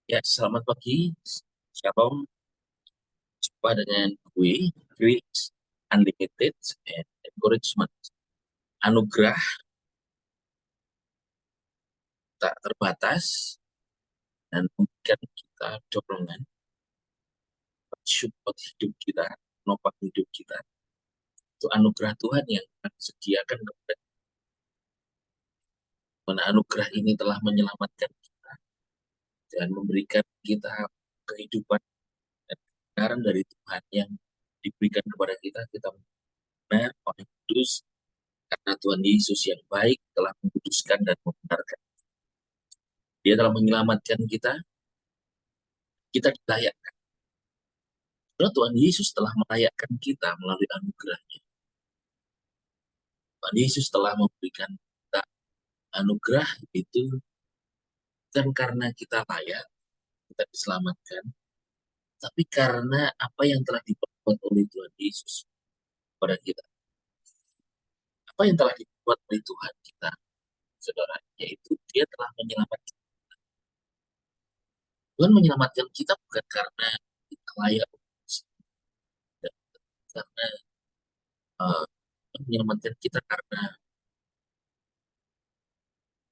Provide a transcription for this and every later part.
Ya, selamat pagi. Shalom. Jumpa dengan gue, Grace Unlimited and Encouragement. Anugerah tak terbatas dan memberikan kita dorongan, support hidup kita, menopang hidup kita. Itu anugerah Tuhan yang akan disediakan kepada kita. Mana anugerah ini telah menyelamatkan kita dan memberikan kita kehidupan dan kebenaran dari Tuhan yang diberikan kepada kita. Kita benar, oleh kudus, karena Tuhan Yesus yang baik telah menguduskan dan membenarkan. Dia telah menyelamatkan kita, kita dilayakkan. Karena Tuhan Yesus telah melayakkan kita melalui anugerahnya. Tuhan Yesus telah memberikan kita anugerah itu bukan karena kita layak, kita diselamatkan, tapi karena apa yang telah diperbuat oleh Tuhan Yesus pada kita. Apa yang telah diperbuat oleh Tuhan kita, saudara, yaitu dia telah menyelamatkan. Tuhan menyelamatkan kita bukan karena kita layak, karena menyelamatkan kita karena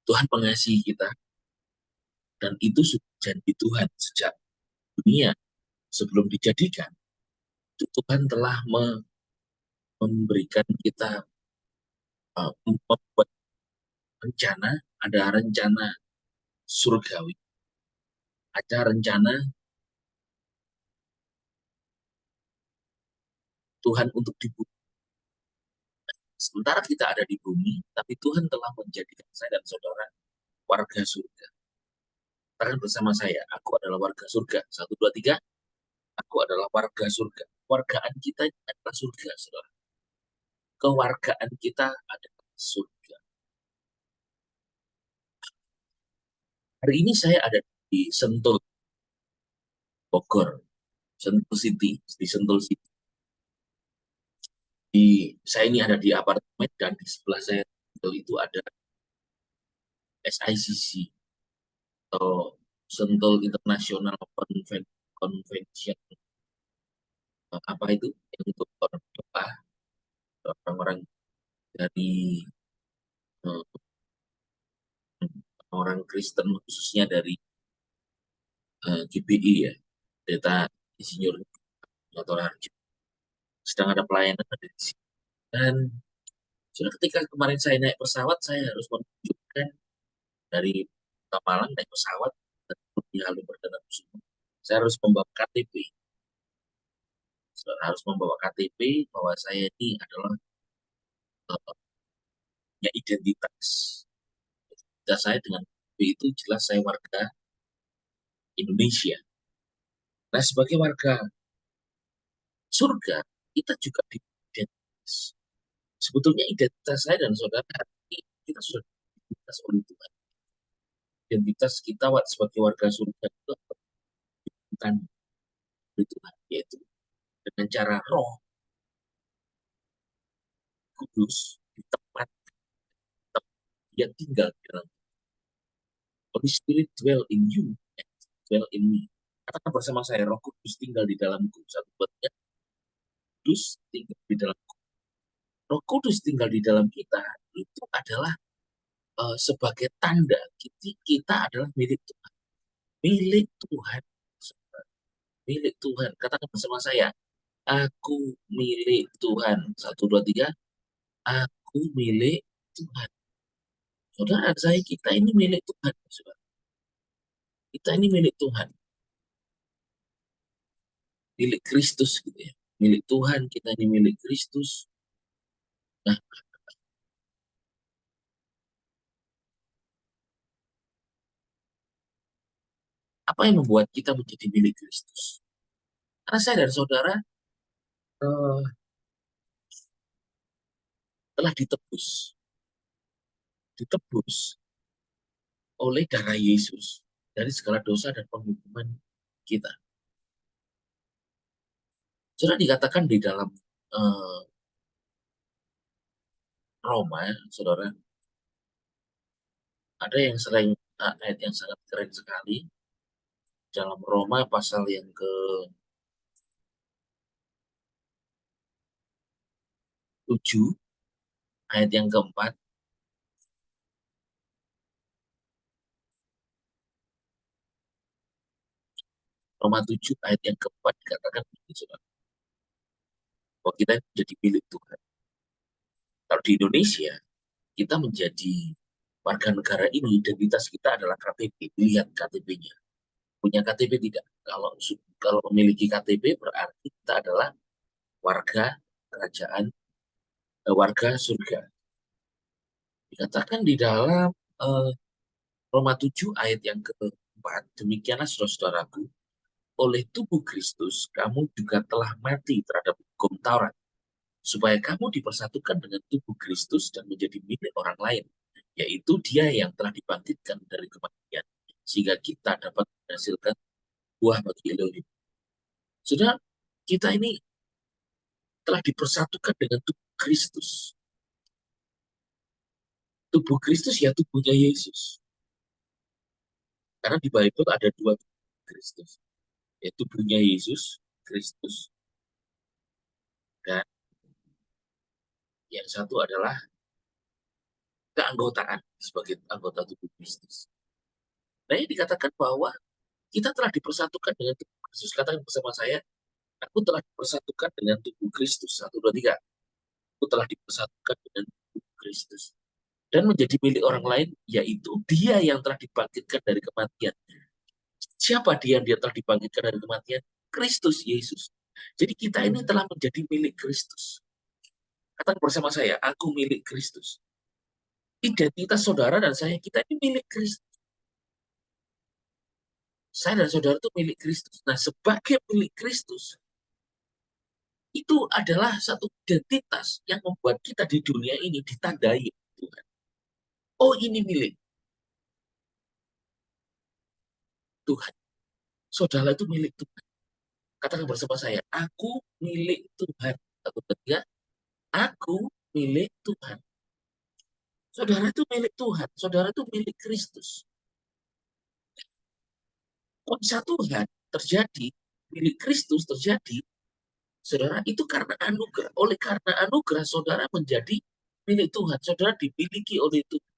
Tuhan mengasihi kita, dan itu sudah janji Tuhan sejak dunia sebelum dijadikan. Itu Tuhan telah memberikan kita, membuat rencana, ada rencana surgawi, ada rencana Tuhan untuk di bumi. Sementara kita ada di bumi, tapi Tuhan telah menjadikan saya dan saudara warga surga. Katakan bersama saya, aku adalah warga surga. Satu, dua, tiga. Aku adalah warga surga. Wargaan kita adalah surga, saudara. Kewargaan kita adalah surga. Hari ini saya ada di Sentul, Bogor, Sentul City, di Sentul City. Saya ini ada di apartemen dan di sebelah saya itu ada SICC atau Sentul International Convention, apa itu yang untuk orang-orang dari orang Kristen, khususnya dari GBI ya, Data Insinyur atau sedang ada pelayanan di sini. Dan sudah ketika kemarin saya naik pesawat, saya harus menunjukkan dari Kota Malang naik pesawat di Halim Perdana Kusuma. Saya harus membawa KTP. Saya harus membawa KTP bahwa saya ini adalah punya identitas. Identitas saya dengan KTP itu jelas saya warga Indonesia. Nah, sebagai warga surga, kita juga identitas. Sebetulnya identitas saya dan saudara hari ini, kita sudah identitas oleh Tuhan. Identitas kita sebagai warga surga itu bukan oleh Tuhan, yaitu dengan cara Roh Kudus di tempat dia tinggal di dalam. Holy Spirit dwell in you and dwell in me. Katakan bersama saya, Roh Kudus tinggal di dalamku. Satu buatnya, Kudus tinggal di dalamku. Roh Kudus tinggal di dalam kita itu adalah sebagai tanda kita adalah milik Tuhan. Milik Tuhan. Milik Tuhan. Katakan bersama saya, aku milik Tuhan. Satu, dua, tiga. Aku milik Tuhan. Saudara, saya kita ini milik Tuhan. Saudara. Kita ini milik Tuhan. Milik Kristus gitu ya. Milik Tuhan, kita ini milik Kristus. Nah, apa yang membuat kita menjadi milik Kristus? Karena saya dan saudara eh, telah ditebus. Ditebus oleh darah Yesus dari segala dosa dan penghukuman kita. Sudah dikatakan di dalam eh, Roma, saudara, ada yang sering ayat yang sangat keren sekali. dalam Roma pasal yang ke-7 ayat yang keempat. Roma 7 ayat yang keempat dikatakan begini, saudara, bahwa kita menjadi milik Tuhan. Kalau di Indonesia, kita menjadi warga negara ini, identitas kita adalah KTP. Lihat KTP-nya. Punya KTP tidak? Kalau memiliki KTP berarti kita adalah warga kerajaan, warga surga. Dikatakan di dalam eh, Roma 7 ayat yang keempat, demikianlah saudara-saudaraku, oleh tubuh Kristus kamu juga telah mati terhadap hukum Taurat, supaya kamu dipersatukan dengan tubuh Kristus dan menjadi milik orang lain, yaitu Dia yang telah dibangkitkan dari kematian, sehingga kita dapat menghasilkan buah bagi Elohim. Sudah, kita ini telah dipersatukan dengan tubuh Kristus. Tubuh Kristus ya tubuhnya Yesus. Karena di Bible ada dua tubuh Kristus, yaitu tubuhnya Yesus Kristus, dan yang satu adalah keanggotaan sebagai anggota tubuh Kristus. Nah, ini dikatakan bahwa kita telah dipersatukan dengan tubuh Kristus. Katakan bersama saya, aku telah dipersatukan dengan tubuh Kristus. 1, 2, 3. Aku telah dipersatukan dengan tubuh Kristus. Dan menjadi milik orang lain, yaitu Dia yang telah dibangkitkan dari kematian. Siapa Dia yang telah dibangkitkan dari kematian? Kristus Yesus. Jadi kita ini telah menjadi milik Kristus. Katakan bersama saya, aku milik Kristus. Identitas saudara dan saya, kita ini milik Kristus. Saya dan saudara itu milik Kristus. Nah, sebagai milik Kristus, itu adalah satu identitas yang membuat kita di dunia ini ditandai Tuhan. Oh, ini milik Tuhan. Saudara itu milik Tuhan. Katakan bersama saya, aku milik Tuhan. Satu, ketiga, aku milik Tuhan. Saudara itu milik Tuhan. Saudara itu milik Kristus. Kuasa Tuhan terjadi, milik Kristus terjadi, saudara, itu karena anugerah. Oleh karena anugerah, saudara menjadi milik Tuhan. Saudara dimiliki oleh Tuhan.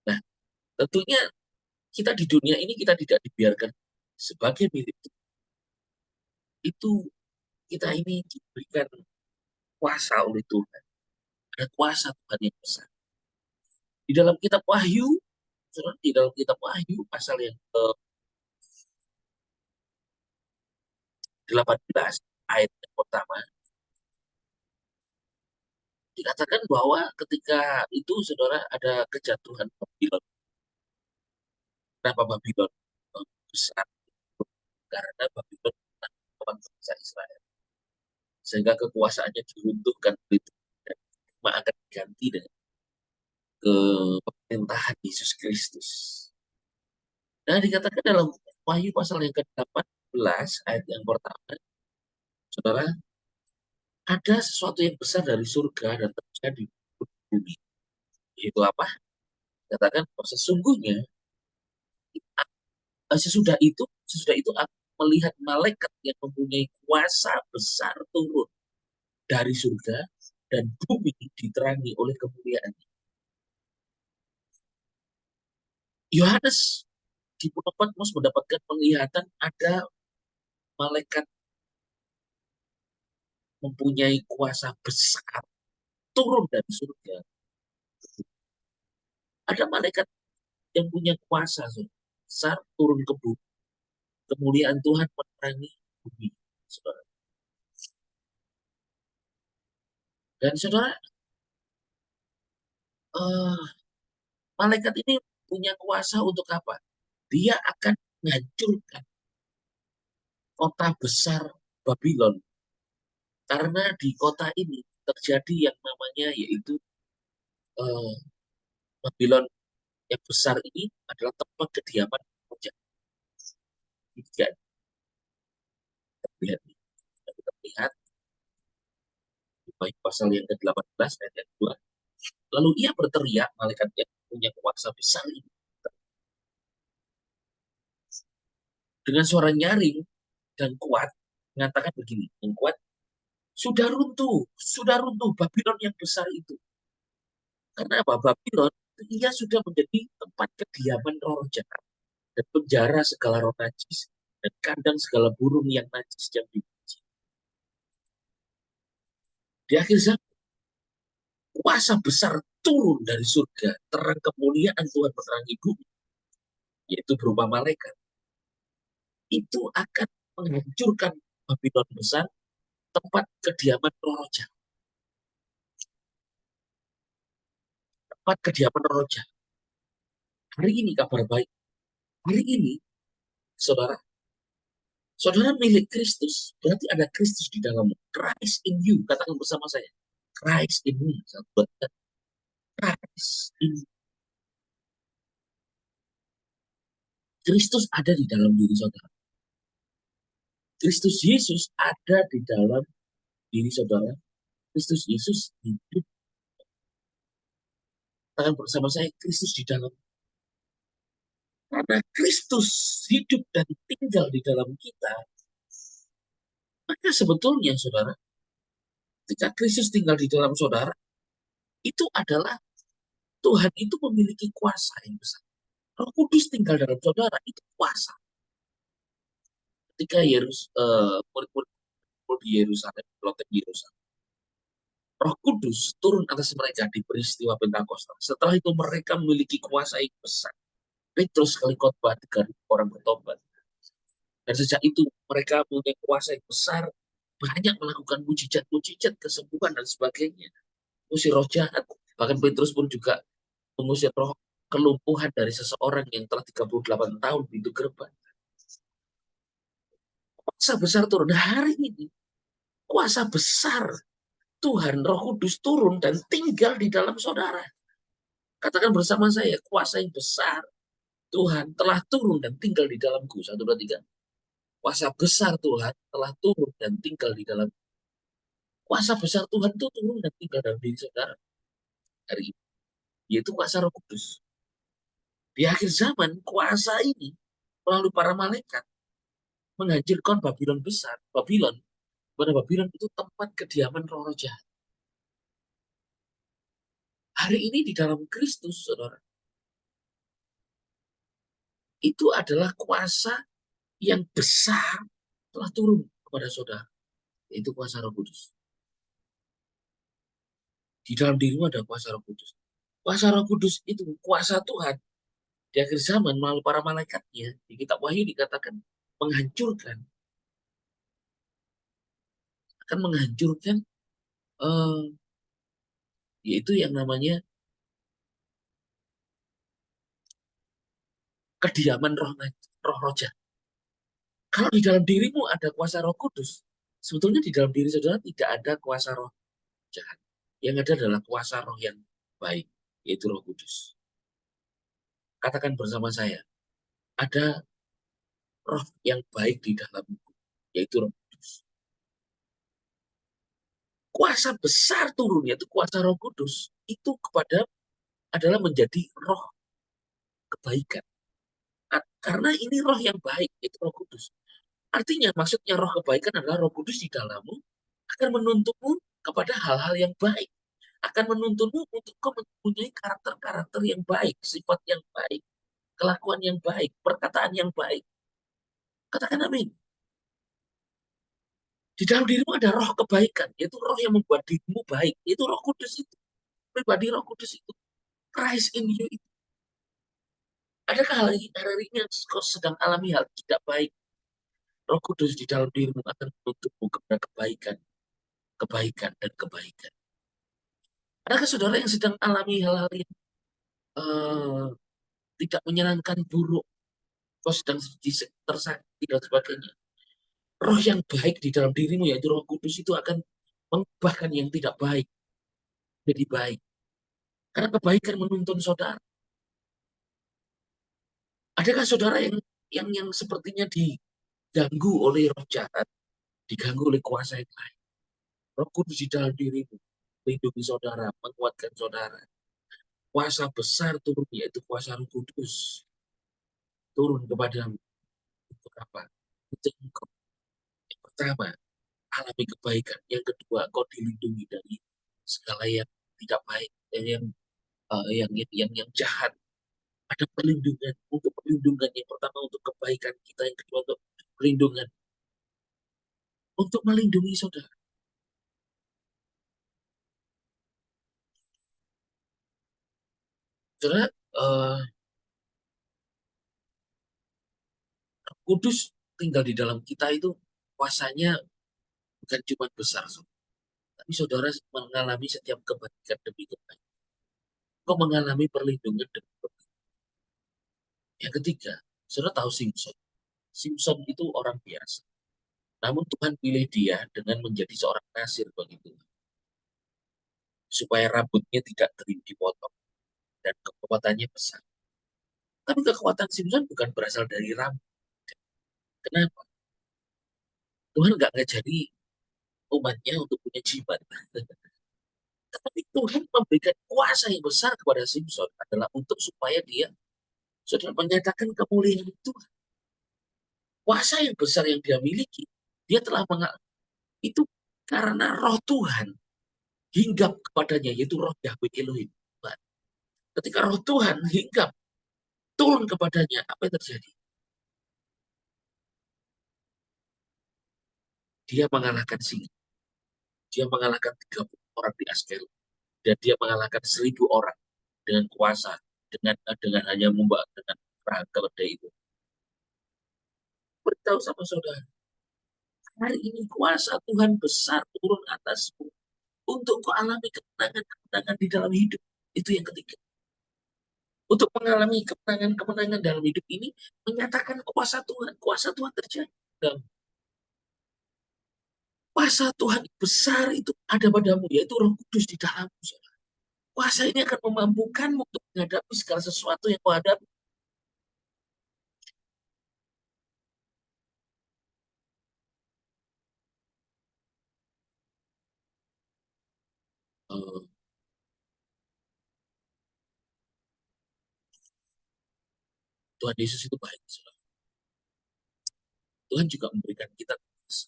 Nah, tentunya kita di dunia ini kita tidak dibiarkan sebagai milik Tuhan. Itu kita ini diberikan kuasa oleh Tuhan. Ada kuasa Tuhan yang besar. Di dalam kitab Wahyu, saudara, di dalam kitab Wahyu pasal yang ke-18 ayat yang pertama, dikatakan bahwa ketika itu saudara ada kejatuhan Babylon. Kenapa Babylon besar? Karena Babylon menang bangsa Israel. Sehingga kekuasaannya diruntuhkan begitu. Dan akan diganti dengan kepemerintahan Yesus Kristus. Nah, dikatakan dalam Wahyu pasal yang ke-18 ayat yang pertama, saudara, ada sesuatu yang besar dari surga dan terjadi di bumi. Itu apa? Katakan bahwa sesungguhnya sesudah itu aku melihat malaikat yang mempunyai kuasa besar turun dari surga dan bumi diterangi oleh kemuliaannya. Yohanes di Pulau Patmos mendapatkan penglihatan ada malaikat mempunyai kuasa besar turun dari surga. Ada malaikat yang punya kuasa besar turun ke bumi. Kemuliaan Tuhan menerangi bumi, saudara. Dan saudara, eh, malaikat ini punya kuasa untuk apa? Dia akan menghancurkan kota besar Babylon. Karena di kota ini terjadi yang namanya yaitu eh, Babylon yang besar ini adalah tempat kediaman raja. Jika kita lihat di pasal yang ke-18 ayat yang 2. Lalu ia berteriak, malaikat yang punya kuasa besar ini. dengan suara nyaring dan kuat mengatakan begini, yang kuat, sudah runtuh Babylon yang besar itu. Karena apa? Babylon ia sudah menjadi tempat kediaman roh jahat dan penjara segala roh najis dan kandang segala burung yang najis yang dibenci. Di akhir zaman, kuasa besar turun dari surga, terang kemuliaan Tuhan menerangi bumi, yaitu berupa malaikat. Itu akan menghancurkan Babylon besar, tempat kediaman roh jahat, tempat kediaman roh jahat. Hari ini kabar baik. Hari ini, saudara, saudara milik Kristus, berarti ada Kristus di dalammu. Christ in you, katakan bersama saya. Christ in me. Christ in you. Kristus ada di dalam diri saudara. Kristus Yesus ada di dalam diri saudara. Kristus Yesus hidup. Katakan bersama saya, Kristus di dalam. Karena Kristus hidup dan tinggal di dalam kita, maka sebetulnya saudara, ketika Kristus tinggal di dalam saudara, itu adalah Tuhan itu memiliki kuasa yang besar. Roh Kudus tinggal dalam saudara, itu kuasa. Ketika murid-murid di Yerusalem, Lotek Yerusalem, Roh Kudus turun atas mereka di peristiwa Pentakosta. Setelah itu mereka memiliki kuasa yang besar. Petrus sekali khotbah 3.000 orang bertobat. Dan sejak itu mereka punya kuasa yang besar, banyak melakukan mujizat-mujizat, kesembuhan dan sebagainya. Usir roh jahat. Bahkan Petrus pun juga mengusir roh kelumpuhan dari seseorang yang telah 38 tahun pintu gerbang. Kuasa besar turun. Nah, hari ini kuasa besar Tuhan Roh Kudus turun dan tinggal di dalam saudara. Katakan bersama saya, kuasa yang besar Tuhan telah turun dan tinggal di dalamku. 1, 2, 3. Kuasa besar Tuhan telah turun dan tinggal di dalam. Kuasa besar Tuhan itu turun dan tinggal dalam diri saudara hari ini, yaitu kuasa Roh Kudus. Di akhir zaman, kuasa ini melalui para malaikat menghancurkan Babylon besar. Babylon, pada Babylon itu tempat kediaman roh jahat. Hari ini di dalam Kristus, saudara, itu adalah kuasa yang besar telah turun kepada saudara, yaitu kuasa Roh Kudus. Di dalam dirimu ada kuasa Roh Kudus. Kuasa Roh Kudus itu kuasa Tuhan di akhir zaman melalui para malaikatnya. Di kitab Wahyu dikatakan menghancurkan, akan menghancurkan, eh, yaitu yang namanya kediaman roh jahat. Kalau di dalam dirimu ada kuasa Roh Kudus, sebetulnya di dalam diri saudara tidak ada kuasa roh jahat. Yang ada adalah kuasa roh yang baik, yaitu Roh Kudus. Katakan bersama saya, ada roh yang baik di dalamku, yaitu Roh Kudus. Kuasa besar turun, yaitu kuasa Roh Kudus, itu kepada adalah menjadi roh kebaikan. Karena ini roh yang baik, itu Roh Kudus. Artinya maksudnya roh kebaikan adalah Roh Kudus di dalammu akan menuntunmu kepada hal-hal yang baik. Akan menuntunmu untuk kau mempunyai karakter-karakter yang baik, sifat yang baik, kelakuan yang baik, perkataan yang baik. Katakan amin. Di dalam dirimu ada roh kebaikan, yaitu roh yang membuat dirimu baik. Itu Roh Kudus itu. Pribadi Roh Kudus itu. Christ in you itu. Adakah hari ini yang kau sedang alami hal tidak baik? Roh Kudus di dalam dirimu akan menuntunmu kepada kebaikan, kebaikan, dan kebaikan. Adakah saudara yang sedang alami hal-hal yang eh, tidak menyenangkan, buruk, kau sedang tersakiti dan sebagainya? Roh yang baik di dalam dirimu, yaitu Roh Kudus itu akan mengubahkan yang tidak baik jadi baik. Karena kebaikan menuntun saudara. Adakah saudara yang sepertinya diganggu oleh roh jahat, diganggu oleh kuasa yang lain? Roh Kudus di dalam dirimu, melindungi saudara, menguatkan saudara. Kuasa besar turun, yaitu kuasa Roh Kudus turun kepadamu. apa? Untuk engkau. Yang pertama, alami kebaikan. Yang kedua, kau dilindungi dari segala yang tidak baik, yang jahat. Ada perlindungan. Untuk perlindungan yang pertama untuk kebaikan kita, yang kedua untuk perlindungan untuk melindungi saudara. Saudara, Kudus tinggal di dalam kita itu kuasanya bukan cuma besar, tapi saudara mengalami setiap kebaikan demi kebaikan. Kau mengalami perlindungan demi kebaikan. Yang ketiga, saudara tahu Simpson. Simpson itu orang biasa. Namun Tuhan pilih dia dengan menjadi seorang kasir bagi Tuhan. Supaya rambutnya tidak dipotong dan kekuatannya besar. Tapi kekuatan Simpson bukan berasal dari rambut. Kenapa? Tuhan nggak ngajari umatnya untuk punya jimat. Tetapi Tuhan memberikan kuasa yang besar kepada Simpson adalah untuk supaya dia sudah menyatakan kemuliaan itu. Kuasa yang besar yang dia miliki, dia telah itu karena roh Tuhan hinggap kepadanya, yaitu roh Yahweh Elohim. Ketika roh Tuhan hinggap, turun kepadanya, apa yang terjadi? Dia mengalahkan singa. Dia mengalahkan 30 orang di Askel. Dan dia mengalahkan 1.000 orang dengan kuasa, dengan hanya membawa dengan perang keledai itu. Beritahu sama saudara, hari ini kuasa Tuhan besar turun atasmu untuk kau alami kemenangan-kemenangan di dalam hidup. Itu yang ketiga. Untuk mengalami kemenangan-kemenangan dalam hidup ini, menyatakan kuasa Tuhan terjadi. Dan kuasa Tuhan besar itu ada padamu, yaitu Roh Kudus di dalammu. Kuasa ini akan memampukanmu untuk menghadapi segala sesuatu yang kau hadapi. Uh, Tuhan Yesus itu baik. Tuhan juga memberikan kita kuasa.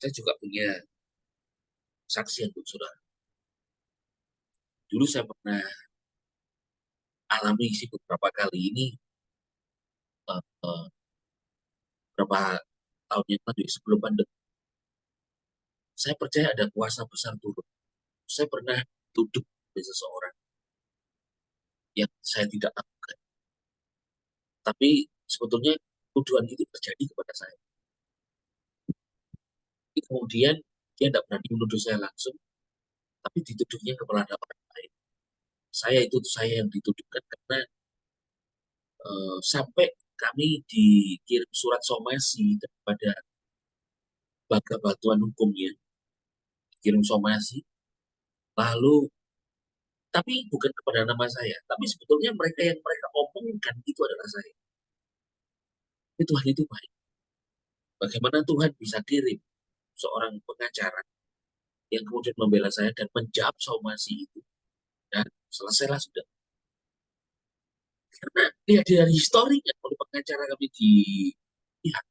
Saya juga punya saksi untuk saudara. Dulu saya pernah alami sih beberapa kali ini, uh, uh, beberapa tahun yang lalu sebelum pandemi. Saya percaya ada kuasa besar turun. Saya pernah duduk di seseorang yang saya tidak lakukan. Tapi sebetulnya tuduhan itu terjadi kepada saya. Tapi kemudian dia tidak berani menuduh saya langsung, tapi dituduhnya kepada orang lain. Saya yang dituduhkan karena sampai kami dikirim surat somasi daripada Baga Batuan Hukumnya, dikirim somasi, lalu tapi bukan kepada nama saya, tapi sebetulnya mereka omongkan itu adalah saya. Tapi Tuhan itu baik. Bagaimana Tuhan bisa kirim seorang pengacara yang kemudian membela saya dan menjawab somasi itu, dan selesailah sudah. Karena lihat dari historinya, oleh pengacara kami di pihak,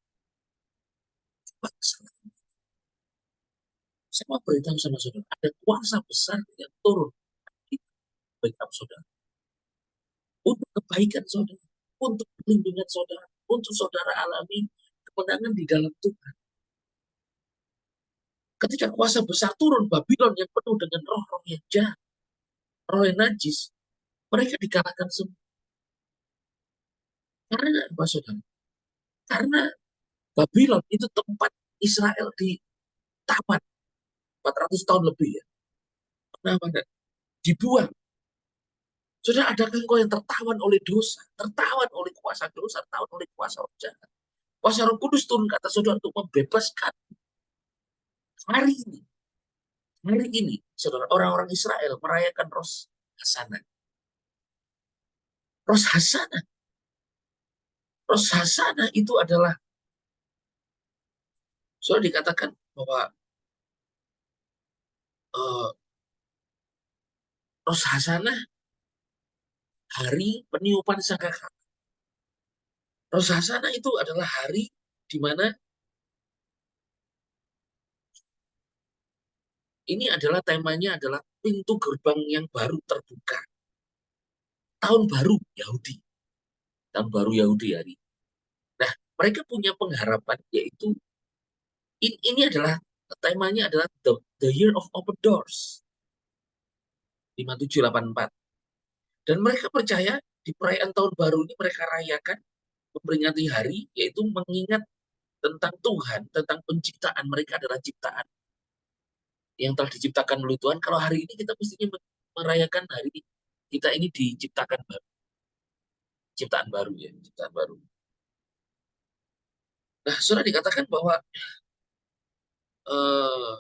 saya mau beritahu sama saudara, ada kuasa besar yang turun di backup saudara, untuk kebaikan saudara, untuk perlindungan saudara, untuk saudara alami kemenangan di dalam Tuhan. Ketika kuasa besar turun, Babylon yang penuh dengan roh-roh yang jahat, roh yang najis, mereka dikalahkan semua. Karena apa saudara? Karena Babylon itu tempat Israel ditamat 400 tahun lebih ya. Kenapa? Dibuang. Sudah adakah engkau yang tertawan oleh dosa, tertawan oleh kuasa dosa, tertawan oleh kuasa roh jahat? Kuasa Roh Kudus turun ke atas saudara untuk membebaskan hari ini. Hari ini, saudara, orang-orang Israel merayakan Rosh Hasanah. Rosh Hasanah. Rosh Hasanah itu adalah, sudah dikatakan bahwa uh, Rosh Hasanah hari peniupan sangkakala. Rosh Hashanah itu adalah hari di mana ini adalah temanya adalah pintu gerbang yang baru terbuka. Tahun baru Yahudi. Tahun baru Yahudi hari. Nah, mereka punya pengharapan yaitu ini adalah temanya adalah the Year of Open Doors. 5784. Dan mereka percaya di perayaan tahun baru ini mereka rayakan memperingati hari yaitu mengingat tentang Tuhan, tentang penciptaan mereka adalah ciptaan yang telah diciptakan oleh Tuhan. Kalau hari ini kita mestinya merayakan hari kita ini diciptakan baru, ciptaan baru ya, ciptaan baru. Nah, sudah dikatakan bahwa eh,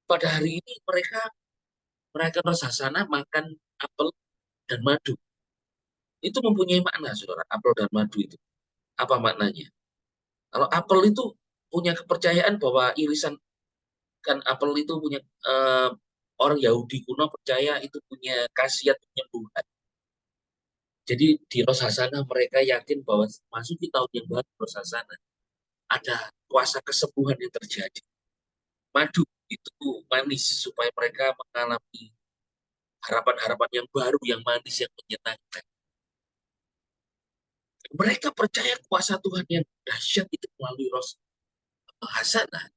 pada hari ini mereka merayakan Rasasana makan apel dan madu. Itu mempunyai makna, saudara. Apel dan madu itu. Apa maknanya? Kalau apel itu punya kepercayaan bahwa irisan kan apel itu punya orang Yahudi kuno percaya itu punya khasiat penyembuhan. Jadi di Rosh Hashanah mereka yakin bahwa masuk di tahun yang baru Rosh Hashanah ada kuasa kesembuhan yang terjadi. Madu itu manis supaya mereka mengalami harapan-harapan yang baru, yang manis, yang menyenangkan. Mereka percaya kuasa Tuhan yang dahsyat itu melalui Rosh Hashanah.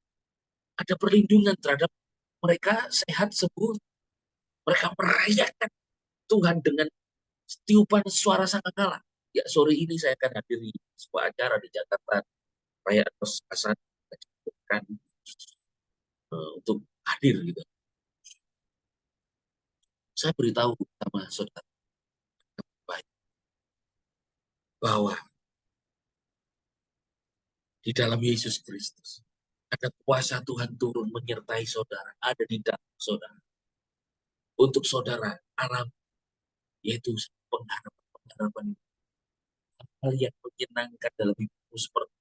Ada perlindungan terhadap mereka sehat sembuh. Mereka merayakan Tuhan dengan tiupan suara sangkakala. Ya, sore ini saya akan hadiri sebuah acara di Jakarta, perayaan Rosh Hashanah untuk hadir gitu. Saya beritahu sama saudara bahwa di dalam Yesus Kristus ada kuasa Tuhan turun menyertai saudara, ada di dalam saudara. Untuk saudara alam yaitu pengharapan hal yang menyenangkan dalam hidupmu seperti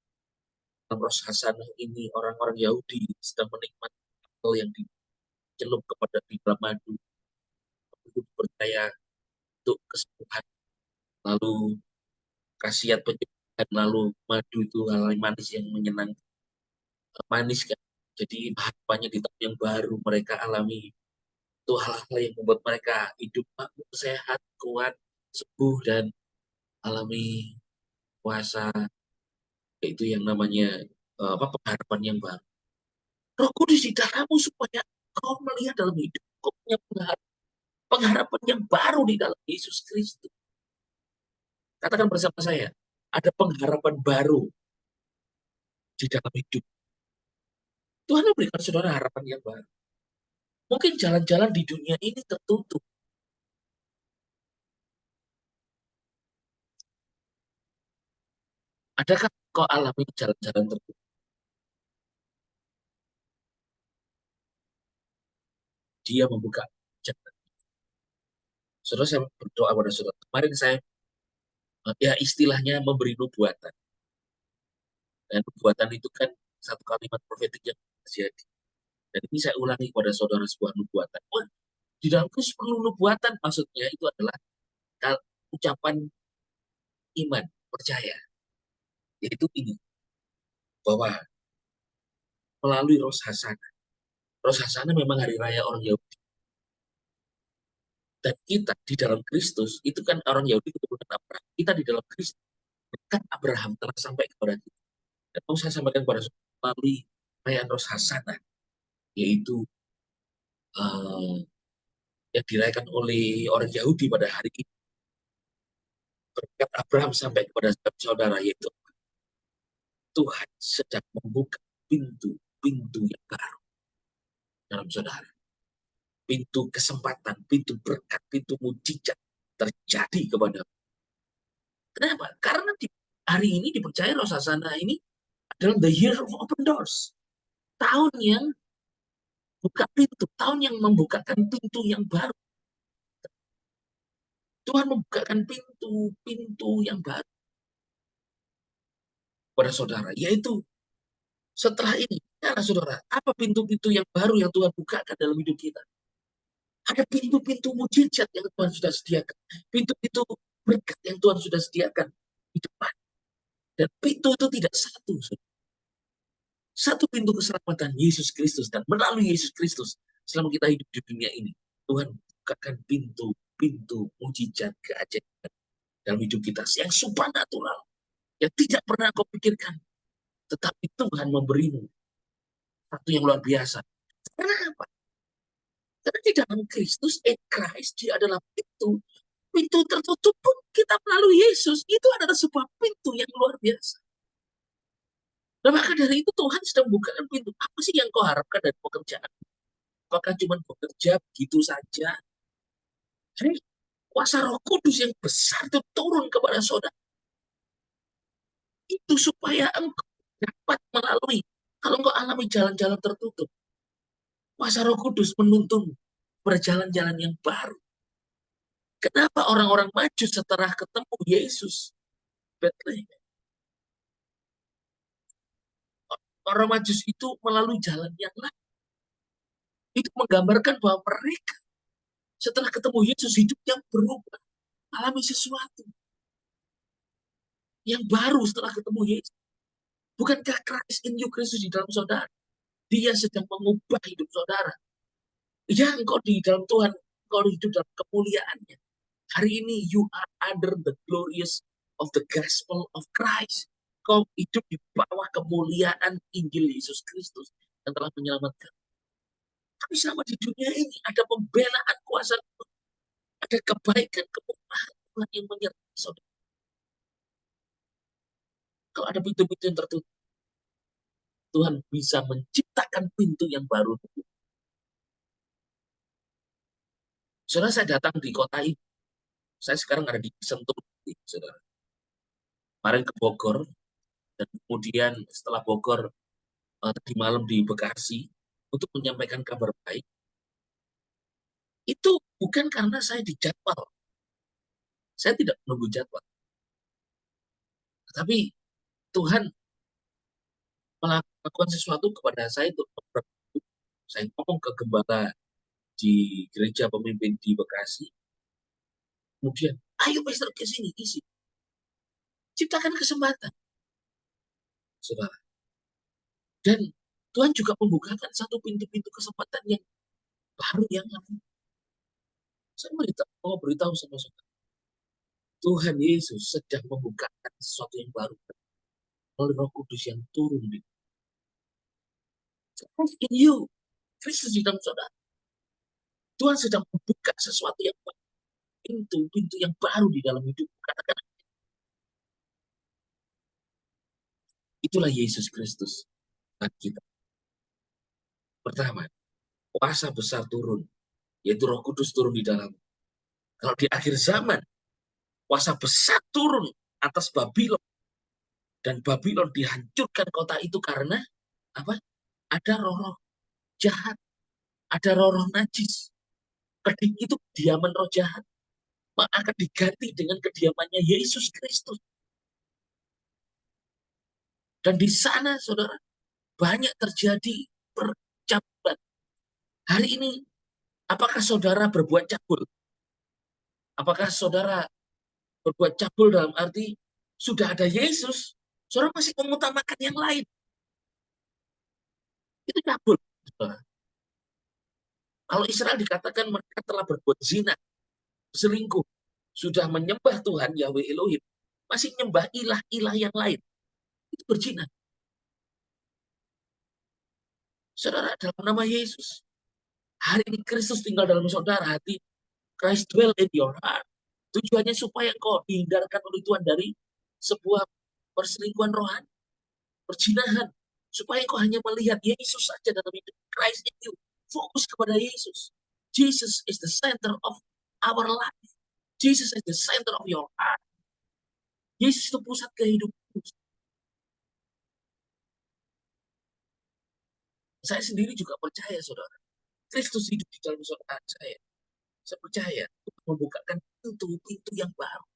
dalam Rosh Hashanah ini orang-orang Yahudi sedang menikmati apel yang dicelup kepada di dalam madu itu percaya untuk kesembuhan lalu khasiat penyembuhan lalu madu itu hal yang manis yang menyenangkan manis kan jadi harapannya di tahun yang baru mereka alami itu hal-hal yang membuat mereka hidup makmur sehat kuat sembuh dan alami puasa itu yang namanya pengharapan yang baru. Roh Kudus di dalammu supaya kau melihat dalam hidup kau punya pengharapan yang baru di dalam Yesus Kristus. Katakan bersama saya, ada pengharapan baru di dalam hidup. Tuhan memberikan saudara harapan yang baru. Mungkin jalan-jalan di dunia ini tertutup. Adakah kau alami jalan-jalan tertutup? Dia membuka jalan. Saudara saya berdoa pada saudara. Kemarin saya ya istilahnya memberi nubuatan. Dan nubuatan itu kan satu kalimat profetik yang terjadi. Dan ini saya ulangi kepada saudara sebuah nubuatan. Oh, di dalam Kristus perlu nubuatan, maksudnya itu adalah ucapan iman, percaya. Yaitu ini, bahwa melalui Rosh Hashanah. Rosh Hashanah memang hari raya orang Yahudi. Dan kita di dalam Kristus, itu kan orang Yahudi keturunan Abraham. Kita di dalam Kristus, kan Abraham telah sampai kepada kita. Dan mau saya sampaikan kepada saudara melalui perayaan Rosh Hashanah, yaitu uh, yang dirayakan oleh orang Yahudi pada hari ini. Berkat Abraham sampai kepada saudara, yaitu Tuhan sedang membuka pintu-pintu yang baru dalam saudara. Pintu kesempatan, pintu berkat, pintu mujizat terjadi kepada. Kenapa? Karena di hari ini dipercaya Rosh Hashanah ini adalah the year of open doors. Tahun yang buka pintu, tahun yang membukakan pintu yang baru. Tuhan membukakan pintu-pintu yang baru pada saudara, yaitu setelah ini, karena saudara, apa pintu-pintu yang baru yang Tuhan bukakan dalam hidup kita? Ada pintu-pintu mujizat yang Tuhan sudah sediakan. Pintu-pintu berkat yang Tuhan sudah sediakan di depan. Dan pintu itu tidak satu. Satu pintu keselamatan Yesus Kristus. Dan melalui Yesus Kristus, selama kita hidup di dunia ini, Tuhan bukakan pintu-pintu mujizat keajaiban dalam hidup kita yang supernatural, yang tidak pernah kau pikirkan. Tetapi Tuhan memberimu satu yang luar biasa. Kenapa? Karena di dalam Kristus, Christ, dia adalah pintu. Pintu tertutup pun kita melalui Yesus. Itu adalah sebuah pintu yang luar biasa. Dan maka dari itu Tuhan sedang membukakan pintu. Apa sih yang kau harapkan dari pekerjaan? Apakah cuma bekerja begitu saja? Jadi kuasa Roh Kudus yang besar itu turun kepada saudara. Itu supaya engkau dapat melalui. Kalau engkau alami jalan-jalan tertutup, kuasa Roh Kudus menuntun berjalan-jalan yang baru. Kenapa orang-orang maju setelah ketemu Yesus? Bethlehem. Orang Majus itu melalui jalan yang lain. Itu menggambarkan bahwa mereka setelah ketemu Yesus hidupnya berubah. Alami sesuatu yang baru setelah ketemu Yesus. Bukankah Christ in you, Kristus di dalam saudara? Dia sedang mengubah hidup saudara. Ya, engkau di dalam Tuhan, engkau hidup dalam kemuliaannya. Hari ini you are under the glorious of the gospel of Christ. Kau hidup di bawah kemuliaan Injil Yesus Kristus yang telah menyelamatkan. Tapi selama di dunia ini ada pembelaan kuasa Tuhan, ada kebaikan, kemurahan Tuhan yang menyertai saudara. Kalau ada pintu-pintu yang tertutup, Tuhan bisa menciptakan pintu yang baru. Saudara, saya datang di kota ini. Saya sekarang ada di Sentul, saudara. Kemarin ke Bogor, dan kemudian setelah Bogor, tadi malam di Bekasi, untuk menyampaikan kabar baik. Itu bukan karena saya dijadwal. Saya tidak menunggu jadwal. Tapi Tuhan melakukan sesuatu kepada saya untuk saya ngomong ke gembala di gereja pemimpin di Bekasi. Kemudian, ayo Pastor ke sini, isi. Ciptakan kesempatan, saudara. Dan Tuhan juga membukakan satu pintu-pintu kesempatan yang baru yang lain. Saya mau beritahu sama saudara. Tuhan Yesus sedang membukakan sesuatu yang baru oleh Roh Kudus yang turun di Christ in you, Kristus di dalam saudara. Tuhan sedang membuka sesuatu yang baru, pintu-pintu yang baru di dalam hidup. Katakan, itulah Yesus Kristus bagi kita. Pertama, kuasa besar turun, yaitu Roh Kudus turun di dalam. Kalau di akhir zaman, kuasa besar turun atas Babylon, dan Babylon dihancurkan kota itu karena apa? Ada roh-roh jahat, ada roh-roh najis. Itu kediaman roh jahat, maka akan diganti dengan kediamannya Yesus Kristus. Dan di sana, saudara, banyak terjadi percabulan. Hari ini, apakah saudara berbuat cabul? Apakah saudara berbuat cabul dalam arti sudah ada Yesus, saudara masih mengutamakan yang lain? Itu cabul. Saudara. Kalau Israel dikatakan mereka telah berbuat zina, selingkuh, sudah menyembah Tuhan Yahweh Elohim, masih menyembah ilah-ilah yang lain, itu berzina. Saudara, dalam nama Yesus, hari ini Kristus tinggal dalam saudara, hati Christ dwell in your heart. Tujuannya supaya kau dihindarkan oleh Tuhan dari sebuah perselingkuhan rohani, perzinahan. Supaya kau hanya melihat Yesus saja dalam hidup. Christ in you. Fokus kepada Yesus. Jesus is the center of our life. Jesus is the center of your heart. Yesus itu pusat kehidupan. Saya sendiri juga percaya, saudara. Kristus hidup di dalam saudara saya. Saya percaya untuk membukakan pintu-pintu yang baru.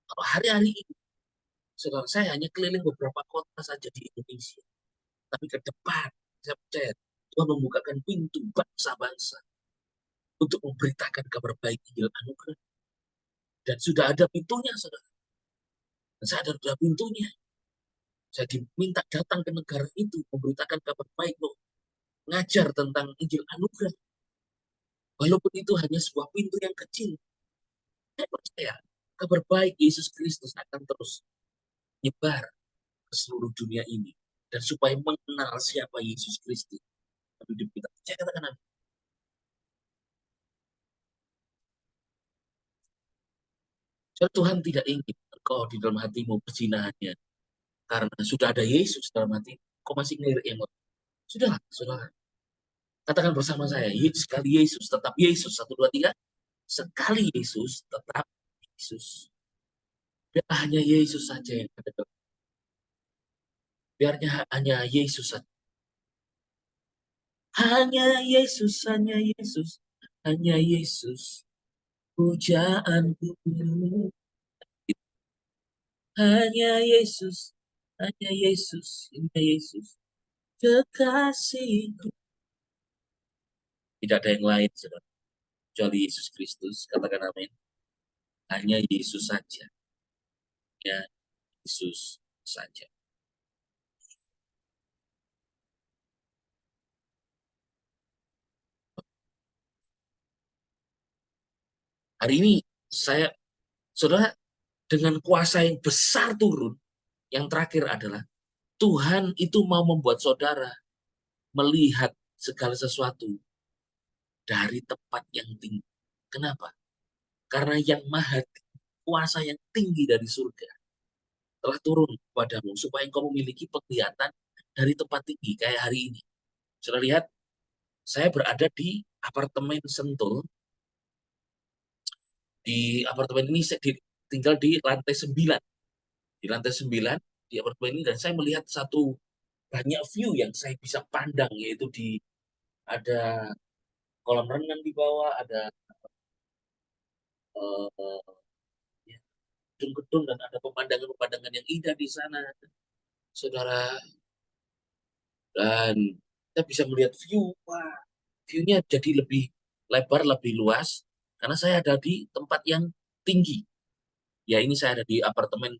Kalau hari-hari ini, saudara, saya hanya keliling beberapa kota saja di Indonesia. Tapi ke depan, saya percaya Tuhan membukakan pintu bangsa-bangsa untuk memberitakan kabar baik Injil anugerah. Dan sudah ada pintunya, saudara. Dan saya ada pintunya. Saya diminta datang ke negara itu, memberitakan kabar baik, loh, mengajar tentang Injil anugerah. Walaupun itu hanya sebuah pintu yang kecil, saya percaya kabar baik Yesus Kristus akan terus nyebar ke seluruh dunia ini. Dan supaya mengenal siapa Yesus Kristus dalam hidup kita. Saya katakan, Tuhan tidak ingin engkau di dalam hatimu perzinahannya. Karena sudah ada Yesus dalam hati, kau masih ngelirik yang lain. Sudahlah, sudahlah. Katakan bersama saya, sekali Yesus, tetap Yesus. Satu, dua, tiga. Sekali Yesus, tetap Yesus. Biar hanya Yesus saja yang ada. Biarnya hanya Yesus saja. Hanya Yesus, hanya Yesus, hanya Yesus. Pujaanku. Hanya Yesus, hanya Yesus, hanya Yesus. Kekasihku. Tidak ada yang lain, saudara. Kecuali Yesus Kristus. Katakan amin. Hanya Yesus saja. Hanya Yesus saja. Hari ini saya, saudara, dengan kuasa yang besar turun, yang terakhir adalah Tuhan itu mau membuat saudara melihat segala sesuatu dari tempat yang tinggi. Kenapa? Karena yang maha kuasa yang tinggi dari surga telah turun kepadamu supaya engkau memiliki penglihatan dari tempat tinggi kayak hari ini. Sudah lihat, saya berada di apartemen Sentul. Di apartemen ini saya tinggal di lantai 9. Di lantai 9 di apartemen ini, dan saya melihat satu banyak view yang saya bisa pandang, yaitu ada kolam renang di bawah, ada uh, gedung-gedung, dan ada pemandangan-pemandangan yang indah di sana, saudara. Dan kita bisa melihat view, wah, view-nya jadi lebih lebar, lebih luas, karena saya ada di tempat yang tinggi. Ya, ini saya ada di apartemen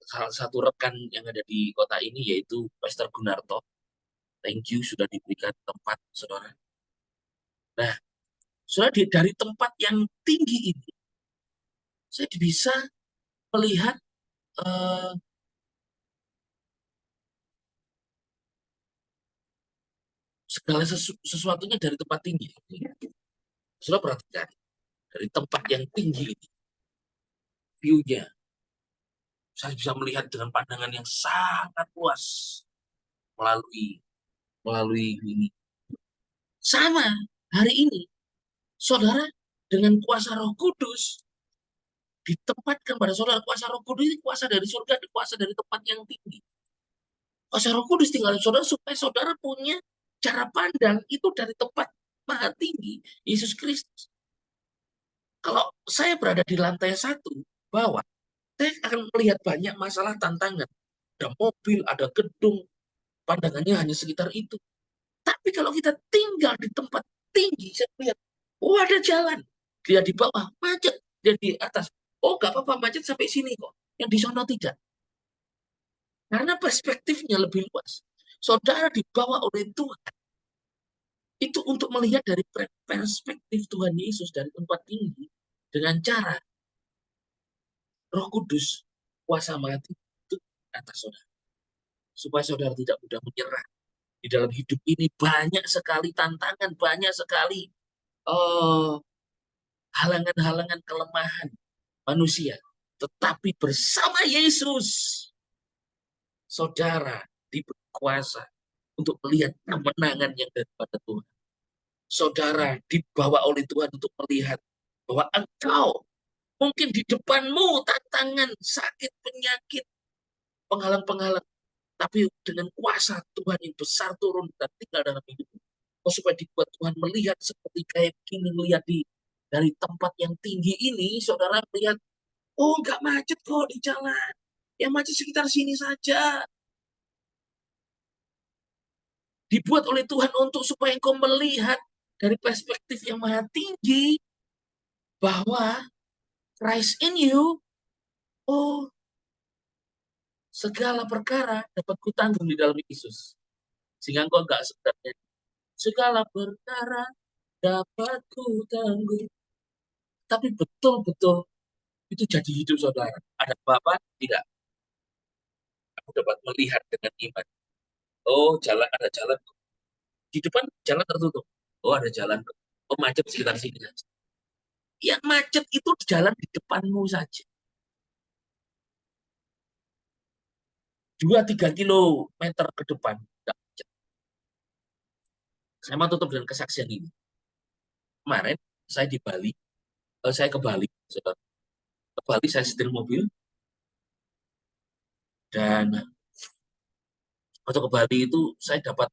salah satu rekan yang ada di kota ini, yaitu Pastor Gunarto. Thank you sudah diberikan tempat, saudara. Nah, saudara, dari tempat yang tinggi ini, saya bisa melihat eh, segala sesuatunya dari tempat tinggi. Saudara perhatikan, dari tempat yang tinggi ini, view-nya, saya bisa melihat dengan pandangan yang sangat luas melalui melalui ini. Sama hari ini, saudara, dengan kuasa Roh Kudus ditempatkan pada saudara. Kuasa Roh Kudus ini kuasa dari surga, kuasa dari tempat yang tinggi. Kuasa Roh Kudus tinggal di saudara supaya saudara punya cara pandang itu dari tempat maha tinggi, Yesus Kristus. Kalau saya berada di lantai 1 bawah, saya akan melihat banyak masalah, tantangan. Ada mobil, ada gedung, pandangannya hanya sekitar itu. Tapi kalau kita tinggal di tempat tinggi, saya lihat, oh, ada jalan. Dia di bawah, macet. Dia di atas. Oh, nggak apa-apa, macet sampai sini kok. Yang di sana tidak. Karena perspektifnya lebih luas. Saudara dibawa oleh Tuhan. Itu untuk melihat dari perspektif Tuhan Yesus dari tempat tinggi. Dengan cara Roh Kudus, kuasa mati itu atas saudara. Supaya saudara tidak mudah menyerah. Di dalam hidup ini banyak sekali tantangan, banyak sekali eh, halangan-halangan, kelemahan manusia. Tetapi bersama Yesus, saudara diberi kuasa untuk melihat kemenangan yang daripada Tuhan. Saudara dibawa oleh Tuhan untuk melihat bahwa engkau mungkin di depanmu tantangan, sakit, penyakit, penghalang-penghalang. Tapi dengan kuasa Tuhan yang besar turun dan tinggal dalam hidupmu. Oh, supaya dibuat Tuhan melihat seperti kayak gini, melihat dari tempat yang tinggi ini, saudara melihat, oh, nggak macet kok di jalan. Yang macet sekitar sini saja. Dibuat oleh Tuhan untuk supaya engkau melihat dari perspektif yang maha tinggi bahwa Christ in you, oh, segala perkara dapat kutanggung di dalam Yesus. Sehingga engkau enggak sebenarnya segala perkara dapat kutanggung. Tapi betul-betul itu jadi hidup saudara. Ada apa-apa? Tidak. Aku dapat melihat dengan iman. Oh, jalan ada jalan. Di depan jalan tertutup. Oh, ada jalan. Oh, macet sekitar sini saja. Yang macet itu jalan di depanmu saja. 2-3 kilometer ke depan. Nggak macet. Saya mau tutup dengan kesaksian ini. Kemarin saya di Bali. Saya ke Bali. Saudara. Ke Bali saya setir mobil. Dan waktu ke Bali itu saya dapat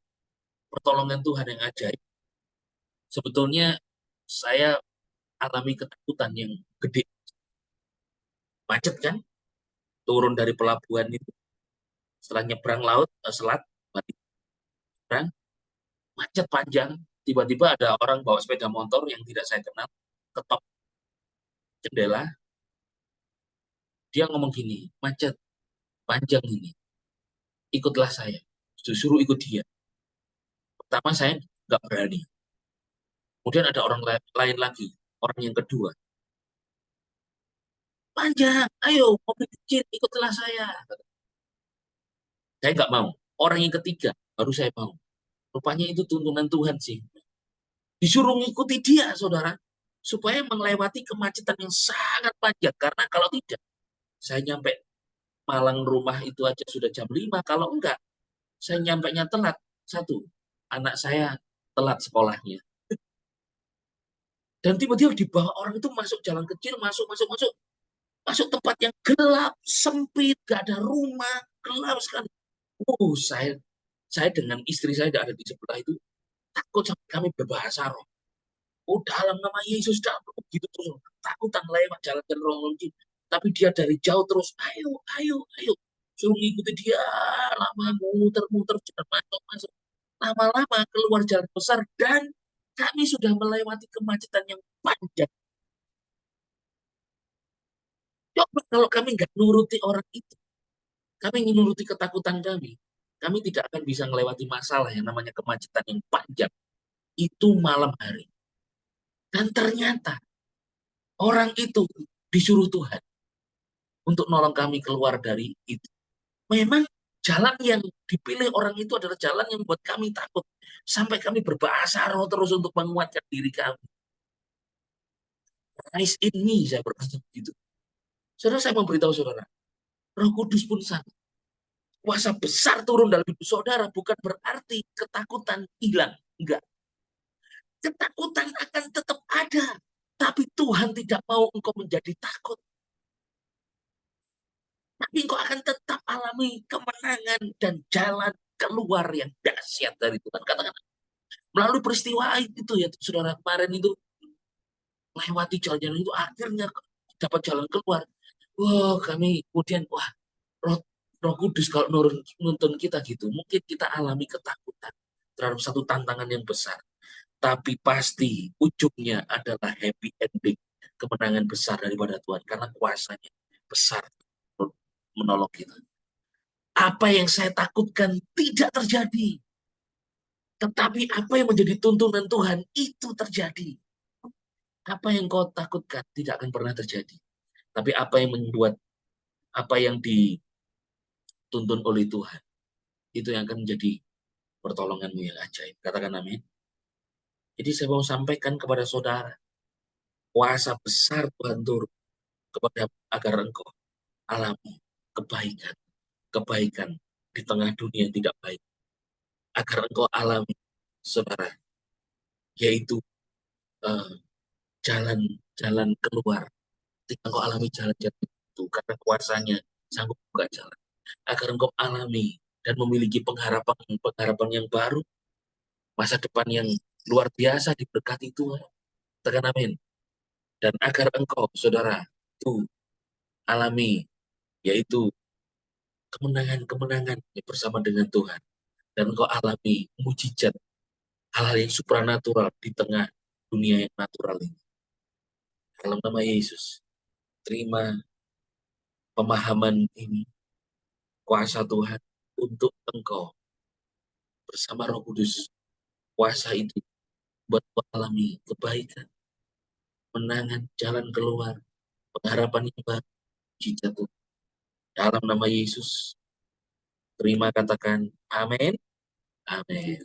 pertolongan Tuhan yang ajaib. Sebetulnya saya alami ketakutan yang gede. Macet kan? Turun dari pelabuhan itu. Setelah nyebrang laut, selat, nyebrang, macet panjang. Tiba-tiba ada orang bawa sepeda motor yang tidak saya kenal, ketok jendela. Dia ngomong gini, macet panjang ini, ikutlah saya. Disuruh ikut dia. Pertama saya nggak berani. Kemudian ada orang lain lagi, orang yang kedua. Panjang, ayo mobil kecil, ikutlah saya. Saya nggak mau. Orang yang ketiga, baru saya mau. Rupanya itu tuntunan Tuhan sih. Disuruh ngikuti dia, saudara. Supaya melewati kemacetan yang sangat panjang. Karena kalau tidak, saya nyampe Malang rumah itu aja sudah jam 5. Kalau enggak, saya nyampainya telat. Satu, anak saya telat sekolahnya. Dan tiba-tiba di bawah orang itu masuk jalan kecil, masuk, masuk, masuk. Masuk tempat yang gelap, sempit, gak ada rumah, gelap sekali. Saya dengan istri saya yang ada di sebelah itu, takut sampai kami berbahasa roh. Oh, dalam nama Yesus, dalam begitu terus. Takutan lewat jalan-jalan roh mungkin. Tapi dia dari jauh terus, ayo, ayo, ayo. Suruh ngikuti dia, lama muter-muter, jalan masuk-masuk. Lama-lama keluar jalan besar dan kami sudah melewati kemacetan yang panjang. Coba kalau kami nggak nuruti orang itu, kami ingin nuruti ketakutan kami tidak akan bisa melewati masalah yang namanya kemacetan yang panjang. Itu malam hari. Dan ternyata orang itu disuruh Tuhan untuk nolong kami keluar dari itu. Memang jalan yang dipilih orang itu adalah jalan yang buat kami takut. Sampai kami berbahasa roh terus untuk menguatkan diri kami. Rise in me, saya berkata begitu. Saudara, saya mau beritahu saudara, Roh Kudus pun sama. Kuasa besar turun dalam hidup saudara bukan berarti ketakutan hilang. Enggak. Ketakutan akan tetap ada. Tapi Tuhan tidak mau engkau menjadi takut. Tapi engkau akan tetap alami kemenangan dan jalan keluar yang dahsyat dari Tuhan. Katakan, melalui peristiwa itu ya, saudara, kemarin itu, melewati jalan-jalan itu, akhirnya dapat jalan keluar. Wah, kami kemudian, wah, roh, roh Kudus kalau nuntun kita gitu, mungkin kita alami ketakutan terhadap satu tantangan yang besar. Tapi pasti ujungnya adalah happy ending, kemenangan besar daripada Tuhan, karena kuasanya besar menolong kita. Apa yang saya takutkan tidak terjadi. Tetapi apa yang menjadi tuntunan Tuhan itu terjadi. Apa yang kau takutkan tidak akan pernah terjadi. Tapi apa yang membuat, apa yang dituntun oleh Tuhan, itu yang akan menjadi pertolonganmu yang ajaib. Katakan amin. Jadi saya mau sampaikan kepada saudara, kuasa besar Tuhan turun kepada agar engkau alami kebaikan. Kebaikan di tengah dunia yang tidak baik. Agar engkau alami, saudara, yaitu uh, jalan-jalan keluar. Ketika engkau alami jalan-jalan itu, karena kuasanya sanggup buka jalan. Agar engkau alami dan memiliki pengharapan yang baru, masa depan yang luar biasa diberkati Tuhan. Tekan amin. Dan agar engkau, saudara, itu alami, yaitu kemenangan-kemenangan bersama dengan Tuhan. Dan engkau alami mujizat, hal-hal yang supranatural di tengah dunia yang natural ini. Dalam nama Yesus, terima pemahaman ini, kuasa Tuhan untuk engkau bersama Roh Kudus. Kuasa itu buat mengalami kebaikan, menangan jalan keluar, pengharapan yang baru, mujizat Tuhan. Dalam nama Yesus, terima katakan amin, amin.